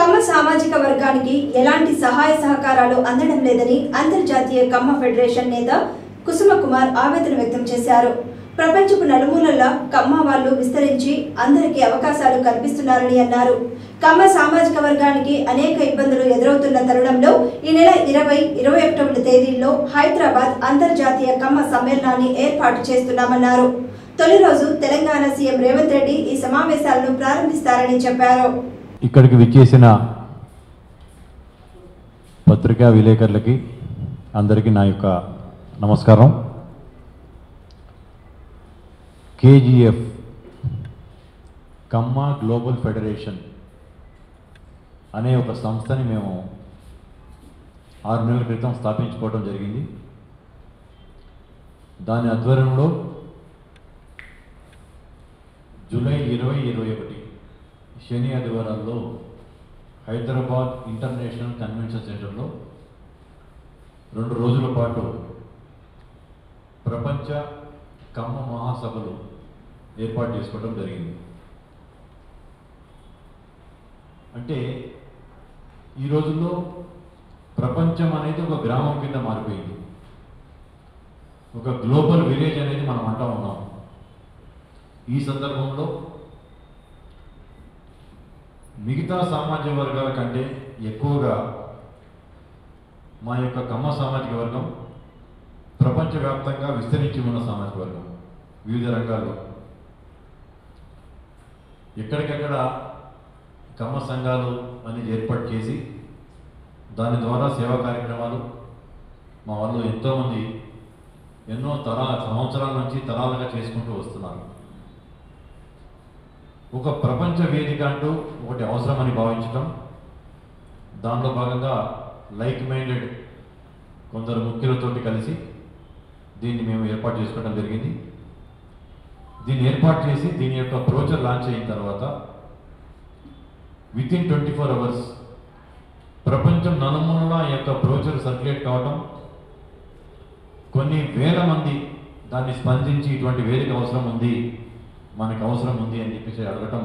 కమ్మ సామాజిక వర్గానికి ఎలాంటి సహాయ సహకారాలు అందడం లేదని అంతర్జాతీయ కమ్మ ఫెడరేషన్ నేత కుసుమ కుమార్ ఆవేదన వ్యక్తం చేశారు. ప్రపంచపు నలుమూలల కమ్మ వాళ్ళు విస్తరించి అందరికీ అవకాశాలు కల్పిస్తున్నారని అన్నారు. కమ్మ సామాజిక వర్గానికి అనేక ఇబ్బందులు ఎదురవుతున్న తరుణంలో ఈ నెల 20-21వ తేదీల్లో హైదరాబాద్ అంతర్జాతీయ కమ్మ సమ్మేళనాన్ని ఏర్పాటు చేస్తున్నామన్నారు. తొలి రోజు తెలంగాణ సీఎం రేవంత్ రెడ్డి ఈ సమావేశాలను ప్రారంభిస్తారని చెప్పారు. ఇక్కడికి విచ్చేసిన పత్రికా విలేకరులకి అందరికీ నా యొక్క నమస్కారం. KGF కమ్మ గ్లోబల్ ఫెడరేషన్ అనే ఒక సంస్థని మేము 6 నెలల క్రితం స్థాపించుకోవడం జరిగింది. దాని ఆధ్వర్యంలో జూలై 2021 శని ఆదివారాల్లో హైదరాబాద్ ఇంటర్నేషనల్ కన్వెన్షన్ సెంటర్లో 2 రోజుల పాటు ప్రపంచ కమ్మ మహాసభలు ఏర్పాటు చేసుకోవడం జరిగింది. అంటే ఈ రోజుల్లో ప్రపంచం అనేది ఒక గ్రామం కింద మారిపోయింది. ఒక గ్లోబల్ విలేజ్ అనేది మనం అంటూ ఉన్నాం. ఈ సందర్భంలో మిగతా సామాజిక వర్గాల కంటే ఎక్కువగా మా యొక్క కమ్మ సామాజిక వర్గం ప్రపంచవ్యాప్తంగా విస్తరించి ఉన్న సామాజిక వర్గం. వివిధ రంగాల్లో ఎక్కడికెక్కడ కమ్మ సంఘాలు అనేది ఏర్పాటు చేసి దాని ద్వారా సేవా కార్యక్రమాలు మా వాళ్ళు ఎంతోమంది ఎన్నో సంవత్సరాల నుంచి తరాలుగా చేసుకుంటూ వస్తున్నారు. ఒక ప్రపంచ వేదిక అంటూ ఒకటి అవసరమని భావించడం, దానిలో భాగంగా లైక్ మైండెడ్ కొందరు ముఖ్యులతోటి కలిసి దీన్ని మేము ఏర్పాటు చేసుకోవడం జరిగింది. దీన్ని ఏర్పాటు చేసి దీని యొక్క బ్రోచర్ లాంచ్ అయిన తర్వాత వితిన్ 24 hours ప్రపంచం నలుమూలలా ఈ యొక్క బ్రోచర్ సర్క్యులేట్ కావడం, కొన్ని వేల మంది దాన్ని స్పందించి ఇటువంటి వేదిక అవసరం ఉంది, మనకు అవసరం ఉంది అని చెప్పేసి అడగటం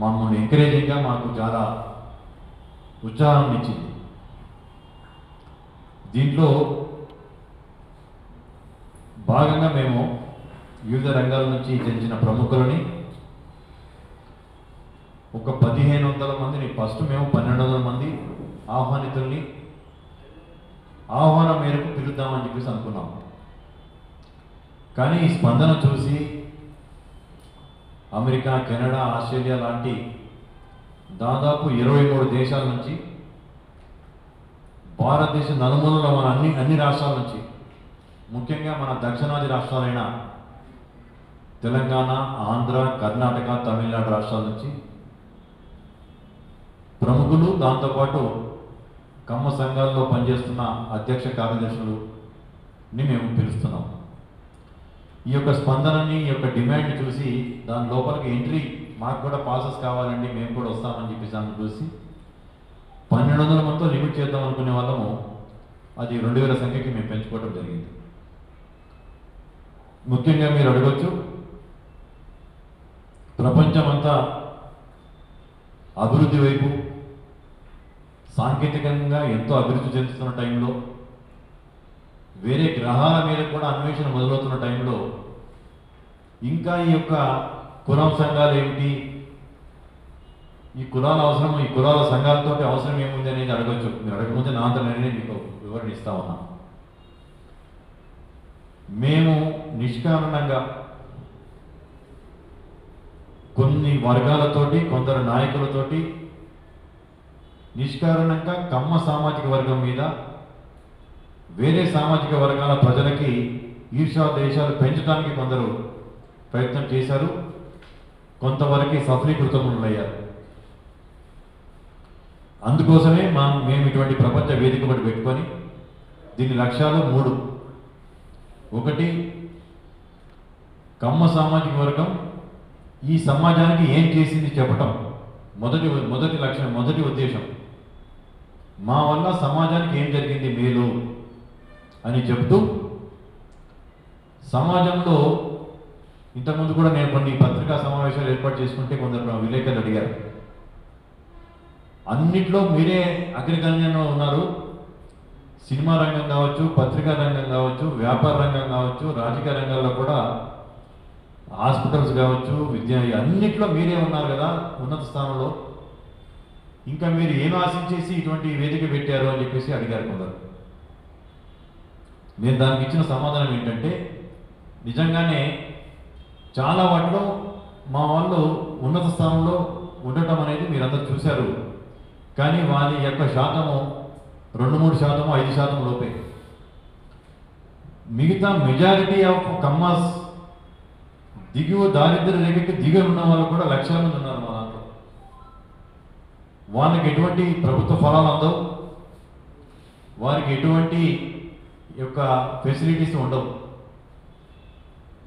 మమ్మల్ని ఎంకరేజింగ్గా మాకు చాలా ఉత్సాహం ఇచ్చింది. దీంట్లో భాగంగా మేము వివిధ రంగాల నుంచి చెందిన ప్రముఖులని ఒక 1500 మందిని, ఫస్ట్ మేము 1200 మంది ఆహ్వానితుల్ని ఆహ్వానం మేరకు పిలుద్దామని చెప్పేసి అనుకున్నాం. కానీ ఈ స్పందన చూసి అమెరికా, కెనడా, ఆస్ట్రేలియా లాంటి దాదాపు 23 దేశాల నుంచి, భారతదేశం నలుమూలలో మన అన్ని రాష్ట్రాల నుంచి, ముఖ్యంగా మన దక్షిణాది రాష్ట్రాలైన తెలంగాణ, ఆంధ్ర, కర్ణాటక, తమిళనాడు రాష్ట్రాల నుంచి ప్రముఖులు, దాంతోపాటు కమ్మ సంఘాల్లో పనిచేస్తున్న అధ్యక్ష కార్యదర్శులని మేము పిలుస్తున్నాం. ఈ యొక్క స్పందనని, ఈ యొక్క డిమాండ్ చూసి దాని లోపలికి ఎంట్రీ మాకు కూడా పాసెస్ కావాలండి, మేము కూడా వస్తామని చెప్పేసి దాన్ని చూసి 1200 మందితో లిమిట్ చేద్దాం అనుకునే వాళ్ళము అది 2000 సంఖ్యకి మేము పెంచుకోవడం జరిగింది. ముఖ్యంగా మీరు అడగచ్చు, ప్రపంచమంతా అభివృద్ధి వైపు సాంకేతికంగా ఎంతో అభివృద్ధి చెందుతున్న టైంలో, వేరే గ్రహాల మీద కూడా అన్వేషణ మొదలవుతున్న టైంలో ఇంకా ఈ యొక్క కులం సంఘాలు ఏమిటి, ఈ కులాల అవసరం, ఈ కులాల సంఘాలతో అవసరం ఏముంది అనేది అడగచ్చు. మీరు అడగకపోతే నా అంతా నేనే మీకు వివరణ ఇస్తా ఉన్నా. మేము నిష్కారణంగా కొన్ని వర్గాలతోటి, కొందరు నాయకులతోటి నిష్కారణంగా కమ్మ సామాజిక వర్గం మీద వేరే సామాజిక వర్గాల ప్రజలకి ఈర్ష్యా దేశాలు పెంచడానికి కొందరు ప్రయత్నం చేశారు, కొంతవరకు సఫలీకృతమయ్యారు. అందుకోసమే మేము ఇటువంటి ప్రపంచ వేదిక ఒకటి పెట్టుకొని దీని లక్ష్యాలు 3. ఒకటి, కమ్మ సామాజిక వర్గం ఈ సమాజానికి ఏం చేసింది చెప్పటం మొదటి లక్ష్యం, మొదటి ఉద్దేశం. మా వల్ల సమాజానికి ఏం జరిగింది మేలు అని చెప్తూ, సమాజంలో ఇంతకుముందు కూడా నేను కొన్ని పత్రికా సమావేశాలు ఏర్పాటు చేసుకుంటే కొందరు విలేకరులు అడిగారు, అన్నిట్లో మీరే అగ్రగణ్యంలో ఉన్నారు. సినిమా రంగం కావచ్చు, పత్రికా రంగం కావచ్చు, వ్యాపార రంగం కావచ్చు, రాజకీయ రంగాల్లో కూడా, హాస్పిటల్స్ కావచ్చు, విద్య, అన్నిట్లో మీరే ఉన్నారు కదా ఉన్నత స్థానంలో. ఇంకా మీరు ఏం ఆశించేసి ఇటువంటి వేదిక పెట్టారు అని చెప్పేసి అడిగారు కొందరు. నేను దానికి ఇచ్చిన సమాధానం ఏంటంటే, నిజంగానే చాలా వాటిలో మా వాళ్ళు ఉన్నత స్థానంలో ఉండటం అనేది మీరందరూ చూశారు. కానీ వారి యొక్క శాతము 2-3%, 5% లోపే. మిగతా మెజారిటీ ఆఫ్ కమ్మాస్ దిగువ దారిద్ర్య రేఖకి దిగువ ఉన్న వాళ్ళు కూడా లక్షల మంది ఉన్నారు మా దాంట్లో. వాళ్ళకి ఎటువంటి ప్రభుత్వ ఫలాలు అందవు, వారికి ఎటువంటి యొక్క ఫెసిలిటీస్ ఉండవు.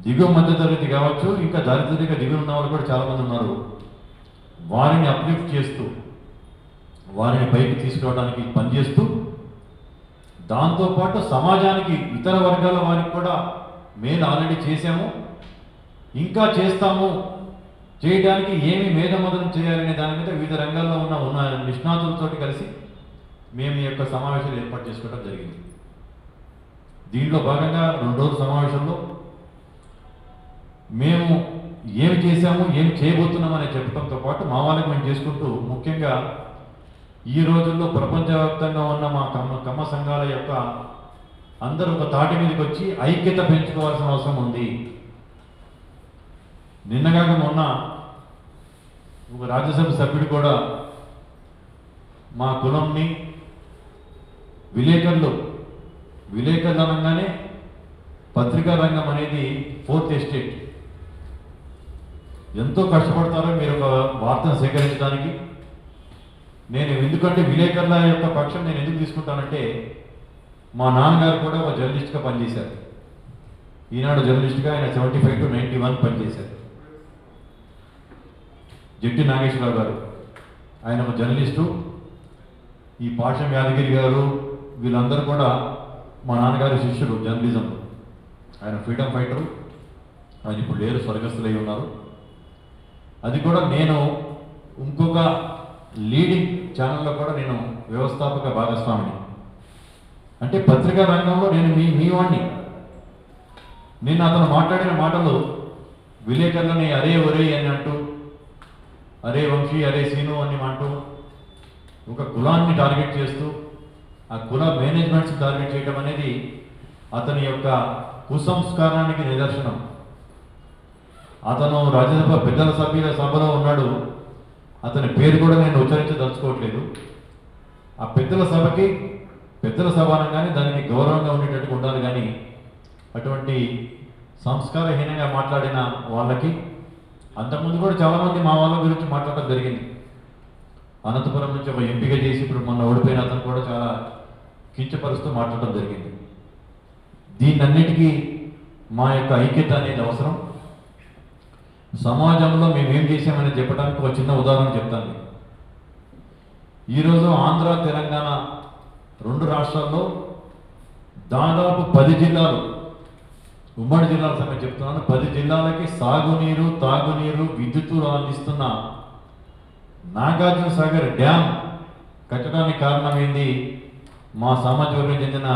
దిగువ మధ్యతరగతి కావచ్చు, ఇంకా దారిద్ర్య దిగువ ఉన్న వాళ్ళు కూడా చాలామంది ఉన్నారు. వారిని అప్లిఫ్ట్ చేస్తూ, వారిని పైకి తీసుకురావడానికి పనిచేస్తూ, దాంతోపాటు సమాజానికి ఇతర వర్గాల వారికి కూడా మేలు ఆల్రెడీ చేశాము, ఇంకా చేస్తాము, చేయడానికి ఏమి మేధమదనం చేయాలనే దాని మీద వివిధ రంగాల్లో ఉన్న నిష్ణాతులతో కలిసి మేము ఈ యొక్క సమావేశాలు ఏర్పాటు చేసుకోవడం జరిగింది. దీంట్లో భాగంగా 2 రోజుల సమావేశంలో మేము ఏమి చేశాము, ఏమి చేయబోతున్నామని చెప్పడంతో పాటు మా వాళ్ళకి మేము చేసుకుంటూ, ముఖ్యంగా ఈ రోజుల్లో ప్రపంచవ్యాప్తంగా ఉన్న మా కమ్మ సంఘాల యొక్క అందరూ ఒక తాటి మీదకి వచ్చి ఐక్యత పెంచుకోవాల్సిన అవసరం ఉంది. నిన్నగాక మొన్న ఒక రాజ్యసభ సభ్యుడు కూడా మా కులంని విలేకరులు అనగానే పత్రికా రంగం అనేది 4th ఎస్టేట్, ఎంతో కష్టపడతారో మీరు ఒక వార్తను సేకరించడానికి. నేను ఎందుకంటే విలేకరుల యొక్క పక్షం నేను ఎందుకు తీసుకుంటానంటే, మా నాన్నగారు కూడా ఒక జర్నలిస్ట్గా పనిచేశారు. ఈనాడు జర్నలిస్ట్గా ఆయన 75 to 91 పనిచేశారు. జట్టి నాగేశ్వరరావు గారు ఆయన ఒక జర్నలిస్టు. ఈ పాషం యాదగిరి గారు వీళ్ళందరూ కూడా మా నాన్నగారి శిష్యులు జర్నలిజం. ఆయన ఫ్రీడమ్ ఫైటరు, ఆయన ఇప్పుడు లేరు, స్వర్గస్థులై ఉన్నారు. అది కూడా నేను ఇంకొక లీడింగ్ ఛానల్లో కూడా నేను వ్యవస్థాపక భాగస్వామిని. అంటే పత్రికా రంగంలో నేను మీ వాడిని. నేను అతను మాట్లాడిన మాటలు విలేకరులని అరే ఒరే అని అంటూ, అరే వంశీ, అరే సీను అని అంటూ, ఒక కులాన్ని టార్గెట్ చేస్తూ, ఆ కుల మేనేజ్మెంట్స్ టార్గెట్ చేయడం అనేది అతని యొక్క కుసంస్కారానికి నిదర్శనం. అతను రాజ్యసభ పెద్దల సభ్యుల సభలో ఉన్నాడు. అతని పేరు కూడా నేను ఉచ్చరించదలుచుకోవట్లేదు. ఆ పెద్దల సభకి పెద్దల సభ అనగానే దానికి గౌరవంగా ఉండేటట్టుగా ఉండాలి. కానీ అటువంటి సంస్కారహీనంగా మాట్లాడిన వాళ్ళకి అంతకుముందు కూడా చాలామంది మా వాళ్ళ గురించి మాట్లాడటం జరిగింది. అనంతపురం నుంచి ఒక ఎంపిక చేసి ఇప్పుడు మొన్న ఓడిపోయిన అతను కూడా చాలా కించపరుస్తూ మాట్లాడటం జరిగింది. దీన్నన్నిటికీ మా యొక్క ఐక్యత అనేది అవసరం. సమాజంలో మేమేం చేసామని చెప్పడానికి ఒక చిన్న ఉదాహరణ చెప్తాను. ఈరోజు ఆంధ్ర, తెలంగాణ 2 రాష్ట్రాల్లో దాదాపు 10 జిల్లాలు, ఉమ్మడి జిల్లాల సంగతి చెప్తున్నాను, 10 జిల్లాలకి సాగునీరు, తాగునీరు, విద్యుత్తు అందిస్తున్న నాగార్జున సాగర్ డ్యామ్ కట్టడానికి కారణమైంది మా సామాజిక వర్గం చెందిన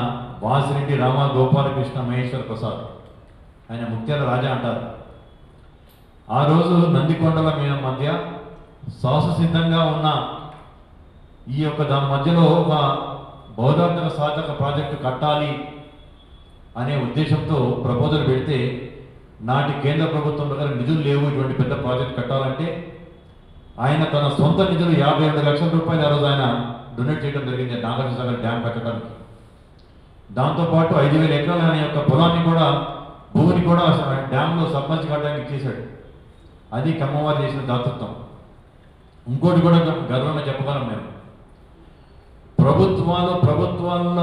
వాసిరెడ్డి రామ గోపాలకృష్ణ మహేశ్వర ప్రసాద్. ఆయన ముత్యాల రాజా అంటారు. ఆ రోజు నందికొండల మధ్య సాహససిద్ధంగా ఉన్న ఈ యొక్క దాని మధ్యలో ఒక బౌద్ధాత్మక సాధక ప్రాజెక్టు కట్టాలి అనే ఉద్దేశంతో ప్రపోజల్ పెడితే, నాటి కేంద్ర ప్రభుత్వం దగ్గర నిధులు లేవు ఇటువంటి పెద్ద ప్రాజెక్ట్ కట్టాలంటే, ఆయన తన సొంత నిధులు 52 లక్షల రూపాయలు ఆ రోజు ఆయన డొనేట్ చేయడం జరిగింది నాగార్జున సాగర్ డ్యామ్ కట్టడానికి. దాంతోపాటు 5,000 ఎకరాల ఆయన యొక్క పొలాన్ని కూడా, భూమిని కూడా డ్యామ్లో సబ్మర్జ్ కట్టడానికి ఇచ్చేశాడు. అది కమ్మవారు చేసిన దాతృత్వం. ఇంకోటి కూడా గర్వంగా చెప్పగలం మేము,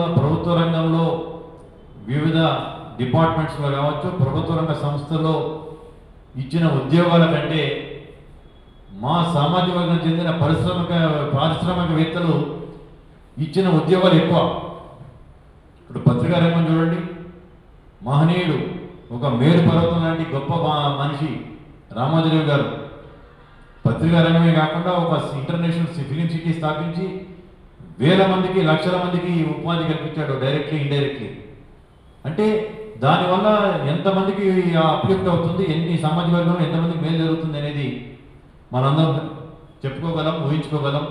ప్రభుత్వ రంగంలో వివిధ డిపార్ట్మెంట్స్లో కావచ్చు, ప్రభుత్వ రంగ సంస్థల్లో ఇచ్చిన ఉద్యోగాల కంటే మా సామాజిక వర్గం చెందిన పారిశ్రామికవేత్తలు ఇచ్చిన ఉద్యోగాలు ఎక్కువ. ఇప్పుడు పత్రికా రంగం చూడండి, మహనీయుడు, ఒక మేరు పర్వతం లాంటి గొప్ప మనిషి రామోజీరావు గారు పత్రికా రంగమే కాకుండా ఒక ఇంటర్నేషనల్ ఫిలిం సిటీ స్థాపించి వేల మందికి లక్షల మందికి ఉపాధి కల్పించాడు, డైరెక్ట్లీ ఇండైరెక్ట్లీ. అంటే దానివల్ల ఎంతమందికి అప్లిఫ్ట్ అవుతుంది, ఎన్ని సామాజిక వర్గంలో ఎంతమందికి మేలు జరుగుతుంది అనేది మనందరం చెప్పుకోగలం, ఊహించుకోగలం.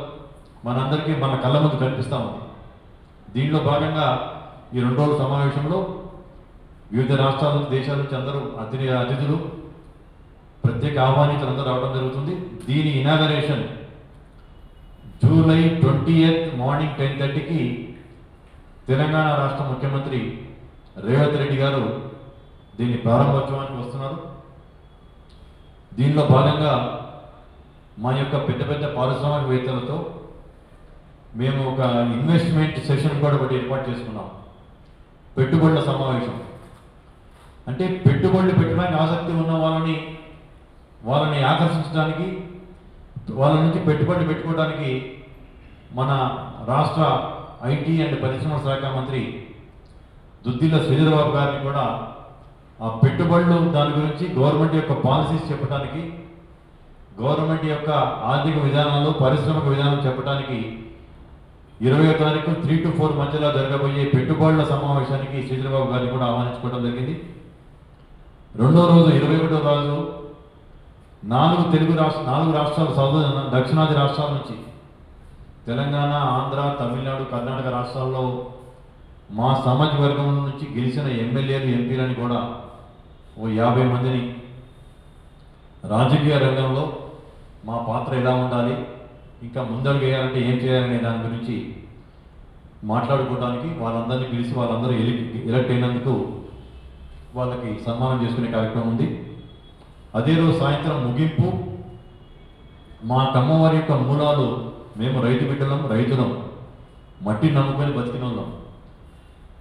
మనందరికీ మన కళ్ళ ముందు కనిపిస్తూ ఉంది. దీనిలో భాగంగా ఈ 2 రోజుల సమావేశంలో వివిధ రాష్ట్రాల నుంచి, దేశాల నుంచి అందరూ అతిథులు, ప్రత్యేక ఆహ్వానితులు అందరూ రావడం జరుగుతుంది. దీని ఇనాగరేషన్ జూలై 20th మార్నింగ్ 10:30కి తెలంగాణ రాష్ట్ర ముఖ్యమంత్రి రేవంత్ రెడ్డి గారు దీన్ని ప్రారంభోత్సవానికి వస్తున్నారు. దీనిలో భాగంగా మా యొక్క పెద్ద పెద్ద పారిశ్రామికవేత్తలతో మేము ఒక ఇన్వెస్ట్మెంట్ సెషన్ కూడా ఒకటి ఏర్పాటు చేసుకున్నాం. పెట్టుబడుల సమావేశం. అంటే పెట్టుబడులు పెట్టడానికి ఆసక్తి ఉన్న వాళ్ళని ఆకర్షించడానికి, వాళ్ళ నుంచి పెట్టుబడులు పెట్టుకోవడానికి మన రాష్ట్ర ఐటీ అండ్ పరిశ్రమల శాఖ మంత్రి దుద్దిల్ల శ్రీధరబాబు గారిని కూడా ఆ పెట్టుబడులు దాని గురించి గవర్నమెంట్ యొక్క పాలసీస్ చెప్పడానికి, గవర్నమెంట్ యొక్క ఆర్థిక విధానాలు, పారిశ్రామిక విధానం చెప్పడానికి 20వ తారీఖు 3 to 4 మధ్యలో జరగబోయే పెట్టుబడుల సమావేశానికి శ్రీధరబాబు గారిని కూడా ఆహ్వానించుకోవడం జరిగింది. రెండో రోజు 21వ రోజు 4 రాష్ట్రాలు, దక్షిణాది రాష్ట్రాల నుంచి, తెలంగాణ, ఆంధ్ర, తమిళనాడు, కర్ణాటక రాష్ట్రాల్లో మా సామాజిక వర్గం నుంచి గెలిచిన ఎమ్మెల్యేలు, ఎంపీలని కూడా ఓ 50 మందిని రాజకీయ రంగంలో మా పాత్ర ఎలా ఉండాలి, ఇంకా ముందడుగు వేయాలంటే ఏం చేయాలనే దాని గురించి మాట్లాడుకోవడానికి వాళ్ళందరినీ పిలిచి వాళ్ళందరూ ఎలక్ట్ అయినందుకు వాళ్ళకి సన్మానం చేసుకునే కార్యక్రమం ఉంది. అదే రోజు సాయంత్రం ముగింపు. మా కమ్మవారి యొక్క మూలాలు, మేము రైతు బిడ్డలం, రైతులం, మట్టిని నమ్ముకొని బతికిన వాళ్ళం.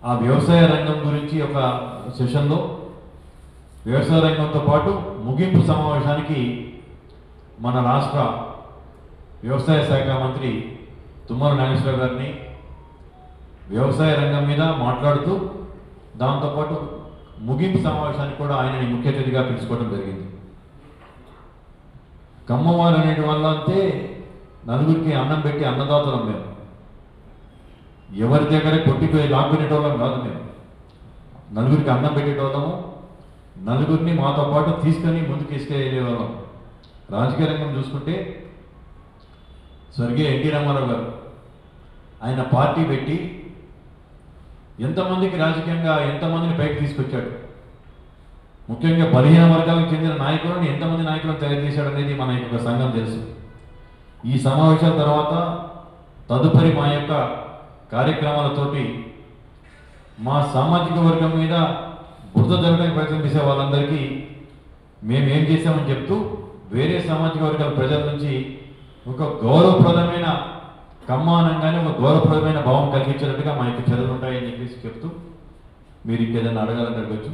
ఆ వ్యవసాయ రంగం గురించి ఒక సెషన్లో, వ్యవసాయ రంగంతో పాటు ముగింపు సమావేశానికి మన రాష్ట్ర వ్యవసాయ శాఖ మంత్రి తుమ్మల నాగేశ్వరరావు గారిని వ్యవసాయ రంగం మీద మాట్లాడుతూ, దాంతోపాటు ముగింపు సమావేశానికి కూడా ఆయనని ముఖ్య అతిథిగా పిలుచుకోవడం జరిగింది. కమ్మవారు అనేటి వల్ల అంటే నలుగురికి అన్నం పెట్టి అన్నదాతలం. మేము ఎవరి దగ్గర కొట్టిపోయి లాక్కునేటోళ్ళం కాదు. మేము నలుగురికి అన్నం పెట్టేటోళ్ళము, నలుగురిని మాతో పాటు తీసుకొని ముందుకు తీసుకెళ్ళేవాళ్ళం. రాజకీయ రంగం చూసుకుంటే స్వర్గీయ ఎన్టీ రామారావు గారు ఆయన పార్టీ పెట్టి ఎంతమందికి రాజకీయంగా ఎంతమందిని పైకి తీసుకొచ్చాడు, ముఖ్యంగా బలహీన వర్గాలకు చెందిన నాయకులను ఎంతమంది నాయకులను తయారు చేశాడు అనేది మన యొక్క సంఘం తెలుసు. ఈ సమావేశాల తర్వాత తదుపరి మా యొక్క కార్యక్రమాలతోటి మా సామాజిక వర్గం మీద బురద జరగడానికి ప్రయత్నం చేసే వాళ్ళందరికీ మేమేం చేశామని చెప్తూ, వేరే సామాజిక వర్గాల ప్రజల నుంచి ఒక గౌరవప్రదమైన కమ్మానంగానే ఒక గౌరవప్రదమైన భావం కలిగించేటట్టుగా మా యొక్క చర్యలు ఉంటాయని చెప్పేసి చెప్తూ, మీరు ఇంకేదైనా అడగాలని అడగచ్చు.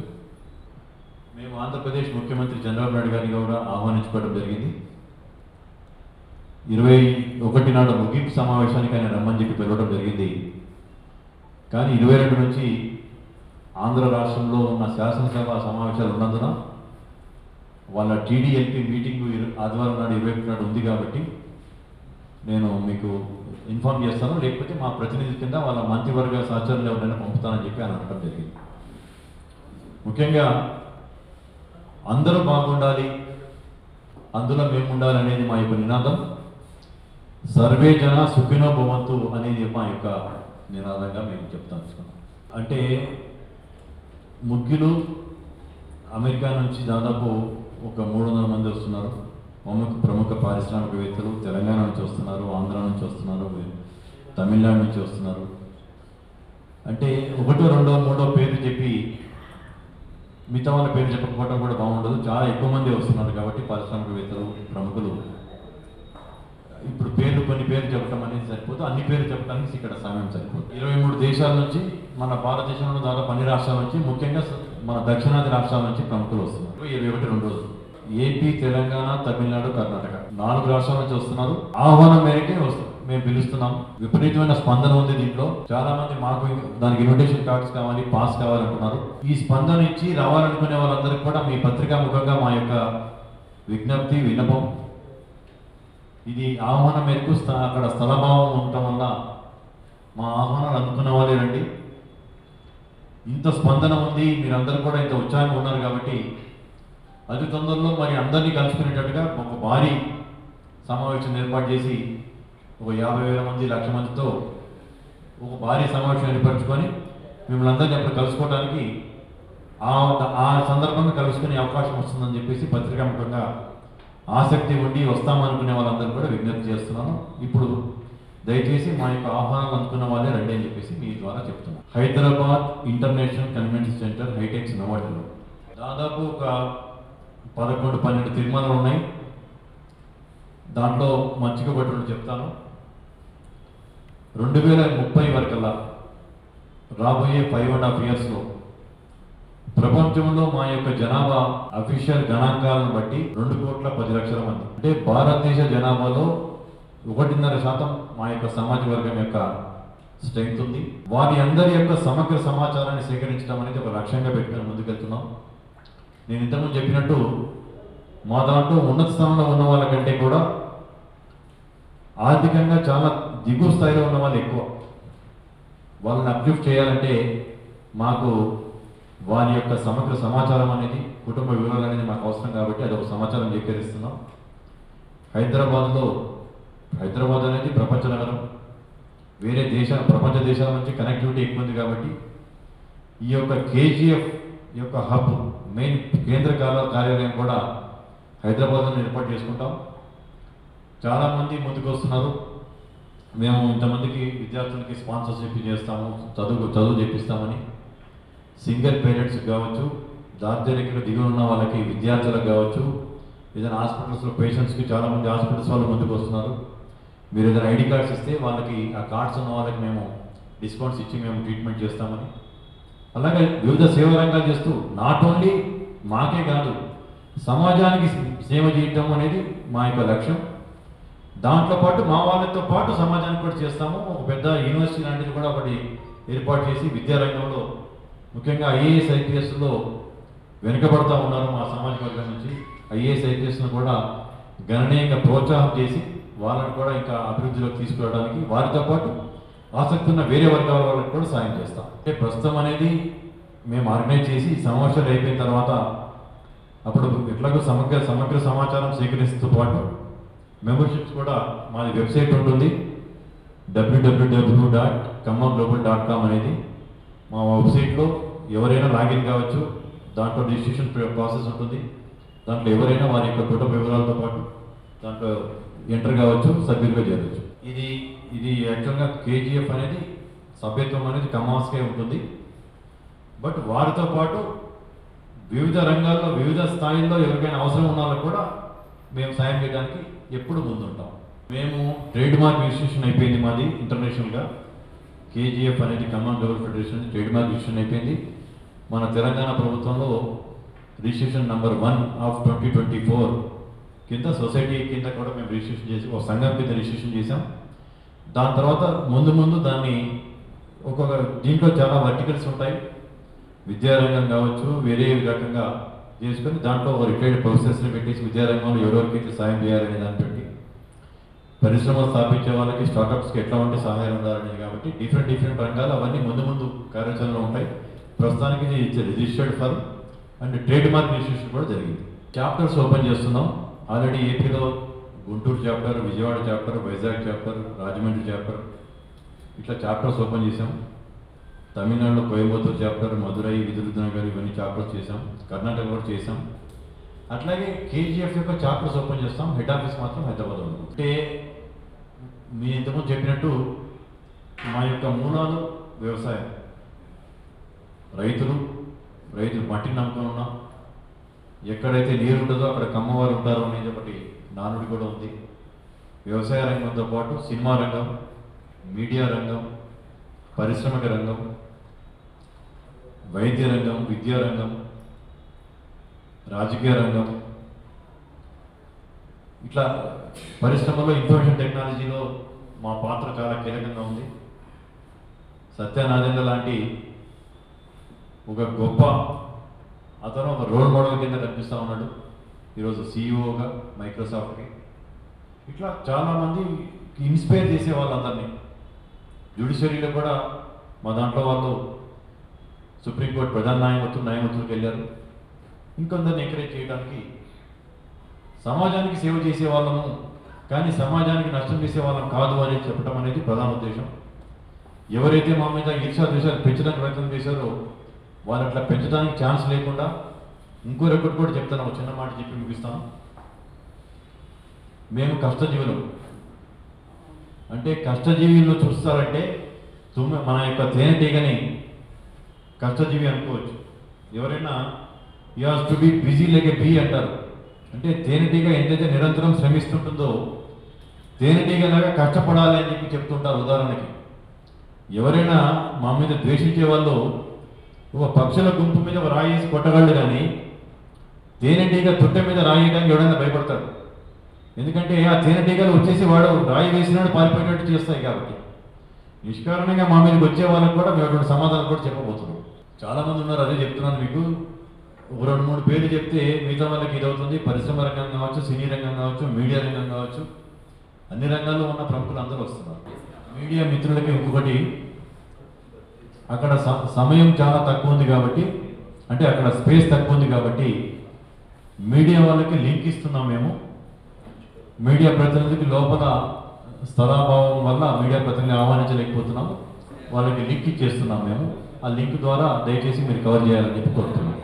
మేము ఆంధ్రప్రదేశ్ ముఖ్యమంత్రి చంద్రబాబు నాయుడు గారిని కూడా ఆహ్వానించుకోవడం జరిగింది. 21 నాడు ముగింపు సమావేశానికి ఆయన రమ్మని చెప్పి పిలవడం జరిగింది. కానీ 22 నుంచి ఆంధ్ర రాష్ట్రంలో ఉన్న శాసనసభ సమావేశాలు ఉన్నందున వాళ్ళ టీడీఎల్పీ మీటింగు ఆదివారం నాడు 21 నాడు ఉంది కాబట్టి నేను మీకు ఇన్ఫార్మ్ చేస్తాను, లేకపోతే మా ప్రతినిధి కింద వాళ్ళ మంత్రివర్గ సహచరులు ఎవరైనా పంపుతానని చెప్పి ఆయన అనడం జరిగింది. ముఖ్యంగా అందరూ బాగుండాలి, అందులో మేము ఉండాలి అనేది మా యొక్క నినాదం. సర్వే జన సుఖినో భవంతు అనేది మా యొక్క నినాదంగా మేము చెప్తాను. అంటే ముగ్గులు అమెరికా నుంచి దాదాపు ఒక 300 మంది వస్తున్నారు. ప్రముఖ పారిశ్రామికవేత్తలు తెలంగాణ నుంచి వస్తున్నారు, ఆంధ్ర నుంచి వస్తున్నారు, తమిళనాడు నుంచి వస్తున్నారు. అంటే 1, 2, 3 పేర్లు చెప్పి మిగతా వాళ్ళ పేరు చెప్పకపోవడం కూడా బాగుండదు. చాలా ఎక్కువ మంది వస్తున్నారు కాబట్టి పారిశ్రామికవేత్తలు, ప్రముఖులు. ఇప్పుడు కొన్ని పేర్లు చెప్పడం అనేది సరిపోదు, అన్ని పేర్లు చెప్పడానికి ఇక్కడ సమయం సరిపోదు. 23 దేశాల నుంచి, మన భారతదేశంలో దాదాపు అన్ని రాష్ట్రాల నుంచి, ముఖ్యంగా మన దక్షిణాది రాష్ట్రాల నుంచి ప్రముఖులు వస్తున్నారు. 21 రోజులు ఏపీ, తెలంగాణ, తమిళనాడు, కర్ణాటక 4 రాష్ట్రాల నుంచి వస్తున్నారు. ఆహ్వానం మేరకే మేము పిలుస్తున్నాం. విపరీతమైన స్పందన ఉంది దీంట్లో. చాలా మంది మాకు దానికి ఇన్విటేషన్ కార్డ్స్ కావాలి, పాస్ కావాలంటున్నారు. ఈ స్పందన ఇచ్చి రావాలనుకునే వాళ్ళందరికీ కూడా మీ పత్రికా ముఖంగా మా యొక్క విజ్ఞప్తి, విన్నపం, ఇది ఆహ్వానం మేరకు అక్కడ స్థలభావం ఉండటం వల్ల మా ఆహ్వానాలు అందుకున్న వాళ్ళే రండి. ఇంత స్పందన ఉంది, మీరందరూ కూడా ఇంత ఉత్సాహంగా ఉన్నారు కాబట్టి అతి తొందరలో మరి అందరినీ కలుసుకునేటట్టుగా ఒక భారీ సమావేశం ఏర్పాటు చేసి ఒక 50,000 మంది 1,00,000 మందితో ఒక భారీ సమావేశం ఏర్పరచుకొని మిమ్మల్ని అందరినీ అప్పుడు కలుసుకోవడానికి ఆ సందర్భంగా కలుసుకునే అవకాశం వస్తుందని చెప్పేసి పత్రికాముఖంగా ఆసక్తి ఉండి వస్తామనుకునే వాళ్ళందరూ కూడా విజ్ఞప్తి చేస్తున్నాను. ఇప్పుడు దయచేసి మా యొక్క ఆహ్వానాలు అనుకున్న వాళ్ళే రండి అని చెప్పేసి మీ ద్వారా చెప్తున్నాను. Hyderabad international convention centre HITEX నోవాడిలో దాదాపు ఒక 11-12 తిరుమలలు ఉన్నాయి. దాంట్లో మచ్చికబట్టులు చెప్తాను. 2030 వరకల్లా రాబోయే 5.5 yearsలో ప్రపంచంలో మా యొక్క జనాభా అఫీషియల్ గణాంకాలను బట్టి 2,10,00,000 మంది. అంటే భారతదేశ జనాభాలో 1.5% మా యొక్క సమాజ వర్గం యొక్క స్ట్రెంగ్త్ ఉంది. వారి అందరి యొక్క సమగ్ర సమాచారాన్ని సేకరించడం అనేది ఒక లక్ష్యంగా పెట్టుకుని ముందుకెళ్తున్నాం. నేను ఇంతకుముందు చెప్పినట్టు మా దాంట్లో ఉన్నత స్థానంలో ఉన్న వాళ్ళకంటే కూడా ఆర్థికంగా చాలా దిగువ స్థాయిలో ఉన్న వాళ్ళు ఎక్కువ. వాళ్ళని అప్లిఫ్ట్ చేయాలంటే మాకు వారి యొక్క సమగ్ర సమాచారం అనేది, కుటుంబ వివరాలు అనేది మాకు అవసరం కాబట్టి అదొక సమాచారం సేకరిస్తున్నాం. హైదరాబాద్ అనేది ప్రపంచ నగరం. ప్రపంచ దేశాల నుంచి కనెక్టివిటీ ఎక్కువ ఉంది కాబట్టి ఈ యొక్క కేజీఎఫ్ యొక్క హబ్ మెయిన్ కేంద్ర కార్యాలయం కూడా హైదరాబాద్లో ఏర్పాటు చేసుకుంటాం. చాలామంది ముందుకు వస్తున్నారు. మేము ఇంతమందికి విద్యార్థులకి స్పాన్సర్షిప్ చేస్తాము, చదువు చెప్పిస్తామని. సింగిల్ పేరెంట్స్కి కావచ్చు, దార్జరికలు దిగువ ఉన్న వాళ్ళకి విద్యార్థులకు కావచ్చు, ఏదైనా హాస్పిటల్స్లో పేషెంట్స్కి చాలామంది హాస్పిటల్స్ వాళ్ళు ముందుకు వస్తున్నారు. మీరు ఏదైనా ఐడి కార్డ్స్ ఇస్తే వాళ్ళకి ఆ కార్డ్స్ ఉన్న వాళ్ళకి మేము డిస్కౌంట్స్ ఇచ్చి మేము ట్రీట్మెంట్ చేస్తామని. అలాగే వివిధ సేవా రంగాలు చేస్తూ నాట్ ఓన్లీ మాకే కాదు సమాజానికి సేవ చేయటం అనేది మా యొక్క లక్ష్యం. దాంట్లో పాటు మా వాళ్ళతో పాటు సమాజానికి కూడా చేస్తాము. ఒక పెద్ద యూనివర్సిటీ లాంటిది కూడా ఒకటి ఏర్పాటు చేసి విద్యారంగంలో ముఖ్యంగా ఐఏఎస్ ఐపీఎస్లో వెనుకబడతా ఉన్నారు మా సామాజిక వర్గం నుంచి. ఐఏఎస్ ఐపీఎస్ను కూడా గణనీయంగా ప్రోత్సాహం చేసి వాళ్ళని కూడా ఇంకా అభివృద్ధిలోకి తీసుకురావడానికి వారితో పాటు ఆసక్తి ఉన్న వేరే వర్గాల వాళ్ళకి కూడా సాయం చేస్తాం. అంటే ప్రస్తుతం అనేది మేము ఆర్గనైజ్ చేసి సమావేశాలు అయిపోయిన తర్వాత అప్పుడు ఎట్లాగో సమగ్ర సమాచారం సేకరిస్తూ పాటు మెంబర్షిప్స్ కూడా మాది వెబ్సైట్ ఉంటుంది, www.kammaglobal.com అనేది. మా వెబ్సైట్లో ఎవరైనా లాగిన్ కావచ్చు. దాంట్లో రిజిస్ట్రేషన్ ప్రాసెస్ ఉంటుంది. దాంట్లో ఎవరైనా వారి యొక్క కుటుంబ వివరాలతో పాటు దాంట్లో ఎంటర్ కావచ్చు, సభ్యులుగా చేరవచ్చు. ఇది యాక్చువల్గా కేజీఎఫ్ అనేది సభ్యత్వం అనేది కమ్మాస్కే ఉంటుంది. బట్ వారితో పాటు వివిధ రంగాల్లో వివిధ స్థాయిల్లో ఎవరికైనా అవసరం ఉన్న వాళ్ళకి కూడా మేము సాయం చేయడానికి ఎప్పుడు ముందుంటాం. మేము ట్రేడ్ మార్క్ రిజిస్ట్రేషన్ అయిపోయింది మాది ఇంటర్నేషనల్గా. కేజీఎఫ్ అనేది command global federation trade mark registration అయిపోయింది. మన తెలంగాణ ప్రభుత్వంలో రిజిస్ట్రేషన్ నంబర్ 1/2024 కింద సొసైటీ కింద కూడా మేము రిజిస్ట్రేషన్ చేసి ఒక సంఘం కింద రిజిస్ట్రేషన్ చేసాం. దాని తర్వాత ముందు దాన్ని ఒక్కొక్క దీంట్లో చాలా వర్టికల్స్ ఉంటాయి. విద్యారంగం కావచ్చు, వేరే రకంగా చేసుకొని దాంట్లో ఒక రిటైర్డ్ ప్రొఫెసర్స్ని పెట్టేసి విద్యారంగంలో ఎవరెవరికైతే సాయం చేయాలనే దాన్ని పెట్టి పరిశ్రమలు స్థాపించే వాళ్ళకి స్టార్టప్స్కి ఎట్లా ఉంటే సహాయం ఉండాలనేది కాబట్టి డిఫరెంట్ రంగాలు అవన్నీ ముందు కార్యాచరణలో ఉంటాయి. ప్రస్తుతానికి ఇది registered for and trade mark registration కూడా జరిగింది. చాప్టర్స్ ఓపెన్ చేస్తున్నాం. ఆల్రెడీ ఏపీలో Guntur chapter, Vijayawada chapter, Vizag chapter, Rajahmundry chapter ఇట్లా చాప్టర్స్ ఓపెన్ చేసాం. తమిళనాడులో కోయంబత్తూరు చాప్టర్, మదురై, విదురునగర్ ఇవన్నీ చాప్టర్స్ చేసాం. కర్ణాటక కూడా చేసాం. అట్లాగే కేజీఎఫ్ యొక్క చాప్టర్స్ ఓపెన్ చేస్తాం. హెడ్ ఆఫీస్ మాత్రం హైదరాబాద్లో ఉంది. అంటే మీ ఇంతకుముందు చెప్పినట్టు మా యొక్క మూలాలు వ్యవసాయం, రైతులు మట్టిని నమ్ముకొని ఉన్నాం. ఎక్కడైతే నీరు ఉంటుందో అక్కడ కమ్మవారు ఉంటారు అనేది ఒకటి నానుడి కూడా ఉంది. వ్యవసాయ రంగంతో పాటు సినిమా రంగం, మీడియా రంగం, పారిశ్రామిక రంగం, వైద్య రంగం, విద్యా రంగం, రాజకీయ రంగం, ఇట్లా పరిశ్రమలో ఇన్ఫర్మేషన్ టెక్నాలజీలో మా పాత్ర చాలా కీలకంగా ఉంది. సత్యనారాయణ లాంటి ఒక గొప్ప అతను ఒక రోల్ మోడల్ కింద కనిపిస్తూ ఉన్నాడు ఈరోజు సీఈఓగా మైక్రోసాఫ్ట్కి. ఇట్లా చాలామంది ఇన్స్పైర్ చేసే వాళ్ళందరినీ. జ్యుడిషియరీలో కూడా మా దాంట్లో వాళ్ళు సుప్రీంకోర్టు ప్రధాన న్యాయమూర్తులకు వెళ్ళారు. ఇంకొందరిని ఎంకరేజ్ చేయడానికి సమాజానికి సేవ చేసే వాళ్ళము కానీ సమాజానికి నష్టం చేసే వాళ్ళం కాదు అని చెప్పడం అనేది ప్రధాన ఉద్దేశం. ఎవరైతే మా మీద ఈర్ష్యా ద్వేషాలు పెంచడానికి ప్రయత్నం చేశారో వాళ్ళు అట్లా పెంచడానికి ఛాన్స్ లేకుండా ఇంకోరొకటి కూడా చెప్తాను, చిన్న మాట చెప్పి ముగిస్తాను. మేము కష్టజీవులు అంటే కష్టజీవులను చూస్తారంటే మన యొక్క తేనెటీగని కష్టజీవి అనుకోవచ్చు. ఎవరైనా you have to be busy like A B అంటారు. అంటే తేనెటీగ ఎంతైతే నిరంతరం శ్రమిస్తుంటుందో తేనెటీగలాగా కష్టపడాలి అని చెప్పి చెప్తుంటారు. ఉదాహరణకి ఎవరైనా మా మీద ద్వేషించే వాళ్ళు ఒక పక్షుల గుంపు మీద రాయేసి కొట్టగలడు కానీ తేనెటీగ తొట్టె మీద రాయడానికి ఎవడైనా భయపడతాడు. ఎందుకంటే ఆ తేనెటీగలు వచ్చేసి వాడు రాయి వేసినాడు పారిపోయినట్టు చేస్తాయి. కాబట్టి నిష్కారణంగా మా మీదకి వచ్చే వాళ్ళకి కూడా మేము అటువంటి సమాధానం కూడా చెప్పబోతున్నాం. చాలామంది ఉన్నారు, అదే చెప్తున్నాను మీకు. ఒక 2-3 పేర్లు చెప్తే మిగతా వాళ్ళకి ఇది అవుతుంది. పరిశ్రమ రంగం కావచ్చు, సినీ రంగం కావచ్చు, మీడియా రంగం కావచ్చు, అన్ని రంగాల్లో ఉన్న ప్రముఖులు అందరూ వస్తున్నారు. మీడియా మిత్రులకి ఇంకొకటి, అక్కడ సమయం చాలా తక్కువ ఉంది కాబట్టి, అంటే అక్కడ స్పేస్ తక్కువ ఉంది కాబట్టి మీడియా వాళ్ళకి లింక్ ఇస్తున్నాం మేము. మీడియా ప్రతినిధికి లోపల స్థలాభావం వల్ల మీడియా ప్రతినిధిని ఆహ్వానించలేకపోతున్నాము. వాళ్ళకి లింక్ ఇచ్చేస్తున్నాం మేము. ఆ లింక్ ద్వారా దయచేసి మీరు కవర్ చేయాలని చెప్పి కోరుతున్నాం.